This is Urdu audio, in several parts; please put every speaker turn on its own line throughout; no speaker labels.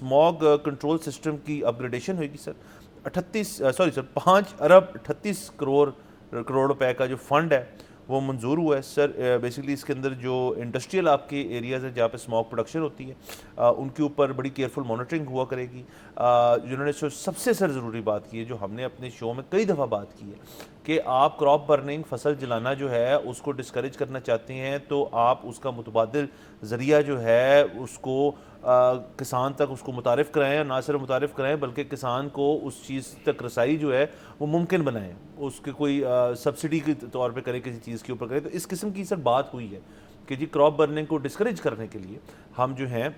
اسموگ کنٹرول سسٹم کی اپ گریڈیشن ہوئے گی سر 5 ارب 38 کروڑ روپے کا جو فنڈ ہے وہ منظور ہوا ہے سر. بیسیکلی اس کے اندر جو انڈسٹریل آپ کے ایریاز ہیں جہاں پہ اسموک پروڈکشن ہوتی ہے ان کے اوپر بڑی کیئرفل مانیٹرنگ ہوا کرے گی. جنہوں نے سب سے سر ضروری بات کی ہے جو ہم نے اپنے شو میں کئی دفعہ بات کی ہے کہ آپ کراپ برننگ فصل جلانا جو ہے اس کو ڈسکریج کرنا چاہتے ہیں تو آپ اس کا متبادل ذریعہ جو ہے اس کو کسان تک اس کو متعارف کرائیں, اور نہ صرف متعارف کرائیں بلکہ کسان کو اس چیز تک رسائی جو ہے وہ ممکن بنائیں, اس کے کوئی سبسڈی کے طور پہ کرے, کسی چیز کے اوپر کرے. تو اس قسم کی سر بات ہوئی ہے کہ جی کراپ برننگ کو ڈسکریج کرنے کے لیے ہم جو ہیں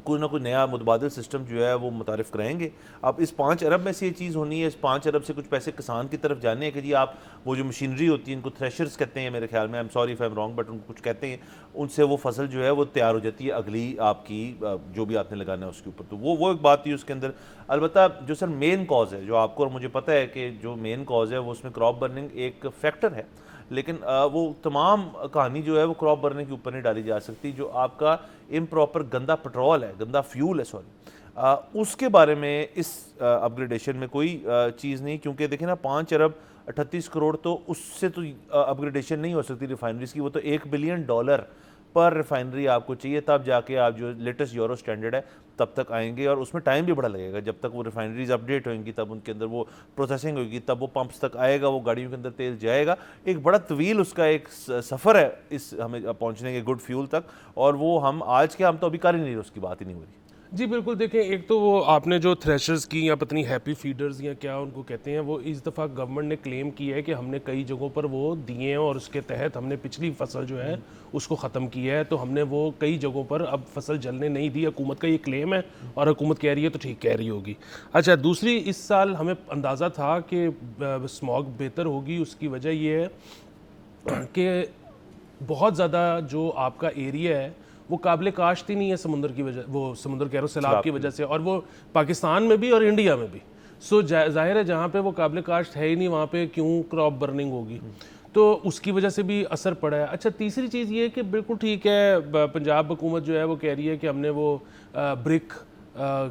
کوئی نہ کوئی نیا متبادل سسٹم جو ہے وہ متعارف کرائیں گے. اب اس 5 ارب میں سے یہ چیز ہونی ہے, اس 5 ارب سے کچھ پیسے کسان کی طرف جانے ہیں کہ جی آپ وہ جو مشینری ہوتی ہے ان کو تھریشرز کہتے ہیں میرے خیال میں, I am sorry if I am wrong but in کو کچھ کہتے ہیں, ان سے وہ فصل جو ہے وہ تیار ہو جاتی ہے اگلی آپ کی جو بھی آپ نے لگانا ہے اس کے اوپر. تو وہ ایک بات تھی اس کے اندر. البتہ جو سر مین کاز ہے جو آپ کو اور مجھے پتہ ہے کہ جو مین کاز ہے وہ اس میں کراپ برننگ ایک فیکٹر ہے, لیکن وہ تمام کہانی جو ہے وہ کراپ برننگ کے اوپر نہیں ڈالی جا سکتی. جو آپ کا امپراپر گندا پٹرول ہے, گندا فیول ہے اس کے بارے میں اس اپ گریڈیشن میں کوئی چیز نہیں, کیونکہ دیکھیں نا 5 ارب 38 کروڑ تو اس سے تو اپ گریڈیشن نہیں ہو سکتی ریفائنریز کی. وہ تو $1 بلین پر ریفائنری آپ کو چاہیے, تب جا کے آپ جو لیٹسٹ یورو اسٹینڈرڈ ہے تب تک آئیں گے, اور اس میں ٹائم بھی بڑا لگے گا. جب تک وہ ریفائنریز اپڈیٹ ہوئیں گی تب ان کے اندر وہ پروسیسنگ ہوگی, تب وہ پمپس تک آئے گا, وہ گاڑیوں کے اندر تیل جائے گا. ایک بڑا طویل اس کا ایک سفر ہے اس ہمیں پہنچنے کے گڈ فیول تک, اور وہ ہم آج کے ہم تو ابھی کر ہی نہیں رہے, اس کی بات ہی نہیں ہو رہی.
جی بالکل. دیکھیں ایک تو وہ آپ نے جو تھریشرز کی یا پتہ نہیں ہیپی فیڈرز یا کیا ان کو کہتے ہیں, وہ اس دفعہ گورنمنٹ نے کلیم کیا ہے کہ ہم نے کئی جگہوں پر وہ دیے ہیں اور اس کے تحت ہم نے پچھلی فصل جو ہے اس کو ختم کیا ہے, تو ہم نے وہ کئی جگہوں پر اب فصل جلنے نہیں دی. حکومت کا یہ کلیم ہے اور حکومت کہہ رہی ہے تو ٹھیک کہہ رہی ہوگی. اچھا دوسری, اس سال ہمیں اندازہ تھا کہ اسموگ بہتر ہوگی, اس کی وجہ یہ ہے کہ بہت زیادہ جو آپ کا ایریا ہے وہ قابل کاشت ہی نہیں ہے سمندر کی وجہ, وہ سمندر کہہ رہا ہوں سیلاب کی وجہ سے, اور وہ پاکستان میں بھی اور انڈیا میں بھی. سو ظاہر ہے جہاں پہ وہ قابل کاشت ہے ہی نہیں وہاں پہ کیوں کراپ برننگ ہوگی, تو اس کی وجہ سے بھی اثر پڑا ہے. اچھا تیسری چیز یہ کہ بالکل ٹھیک ہے پنجاب حکومت جو ہے وہ کہہ رہی ہے کہ ہم نے وہ برک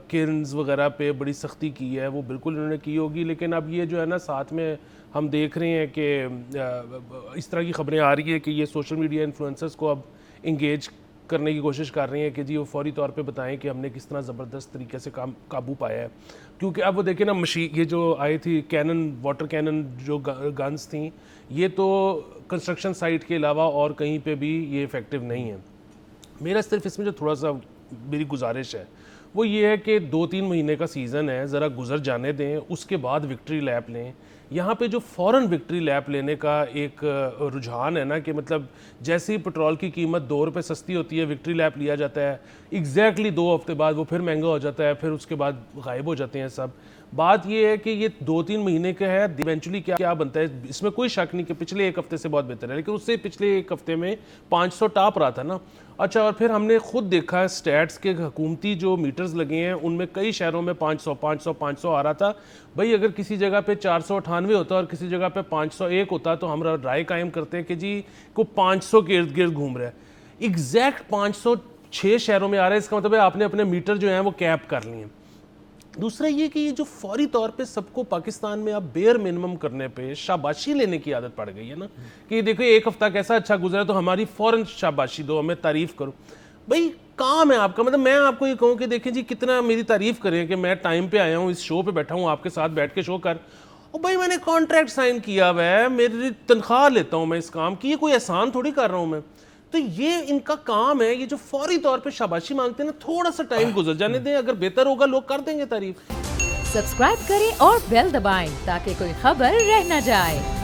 کیرنز وغیرہ پہ بڑی سختی کی ہے, وہ بالکل انہوں نے کی ہوگی, لیکن اب یہ جو ہے نا ساتھ میں ہم دیکھ رہے ہیں کہ اس طرح کی خبریں آ رہی ہیں کہ یہ سوشل میڈیا انفلوئنسرز کو اب انگیج کرنے کی کوشش کر رہی ہیں کہ جی وہ فوری طور پہ بتائیں کہ ہم نے کس طرح زبردست طریقے سے قابو پایا ہے. کیونکہ اب وہ دیکھیں نا یہ جو آئی تھی کینن, واٹر کینن جو گنز تھیں, یہ تو کنسٹرکشن سائٹ کے علاوہ اور کہیں پہ بھی یہ افیکٹو نہیں ہے. میرا صرف اس میں جو تھوڑا سا میری گزارش ہے وہ یہ ہے کہ 2-3 مہینے کا سیزن ہے, ذرا گزر جانے دیں, اس کے بعد وکٹری لیپ لیں. یہاں پہ جو فوراً وکٹری لیپ لینے کا ایک رجحان ہے نا کہ مطلب جیسے ہی پٹرول کی قیمت $2 سستی ہوتی ہے وکٹری لیپ لیا جاتا ہے, ایگزیکٹلی 2 ہفتے بعد وہ پھر مہنگا ہو جاتا ہے, پھر اس کے بعد غائب ہو جاتے ہیں سب. بات یہ ہے کہ یہ 2-3 مہینے کا ہے, ایونچولی کیا بنتا ہے اس میں کوئی شک نہیں کہ پچھلے 1 ہفتے سے بہت بہتر ہے, لیکن اس سے پچھلے 1 ہفتے میں 500 ٹاپ رہا تھا نا. اچھا اور پھر ہم نے خود دیکھا سٹیٹس کے حکومتی جو میٹرز لگے ہیں ان میں کئی شہروں میں 500 آ رہا تھا. بھائی اگر کسی جگہ پہ 498 ہوتا اور کسی جگہ پہ 501 ہوتا تو ہم رائے قائم کرتے ہیں کہ جی کو 500 کے ارد گرد گھوم رہا ہے. ایگزیکٹ 506 شہروں میں آ رہا ہے, اس کا مطلب ہے آپ نے اپنے میٹر جو ہیں وہ کیپ کر لیے ہیں. دوسرا یہ کہ یہ جو فوری طور پہ سب کو پاکستان میں اب بیئر منیمم کرنے پہ شاباشی لینے کی عادت پڑ گئی ہے نا کہ دیکھو 1 ہفتہ کیسا اچھا گزرا تو ہماری فوراً شاباشی دو, ہمیں تعریف کرو. بھائی کام ہے آپ کا, مطلب میں آپ کو یہ کہوں کہ دیکھیں جی کتنا میری تعریف کریں کہ میں ٹائم پہ آیا ہوں, اس شو پہ بیٹھا ہوں, آپ کے ساتھ بیٹھ کے شو کر, اور بھائی میں نے کانٹریکٹ سائن کیا ہوا ہے, میری تنخواہ لیتا ہوں میں اس کام کی, یہ کوئی احسان تھوڑی کر رہا ہوں میں. تو یہ ان کا کام ہے, یہ جو فوری طور پہ شاباشی مانگتے ہیں نا, تھوڑا سا ٹائم گزر جانے دیں, اگر بہتر ہوگا لوگ کر دیں گے تعریف.
سبسکرائب کریں اور بیل دبائیں تاکہ کوئی خبر رہ نہ جائے.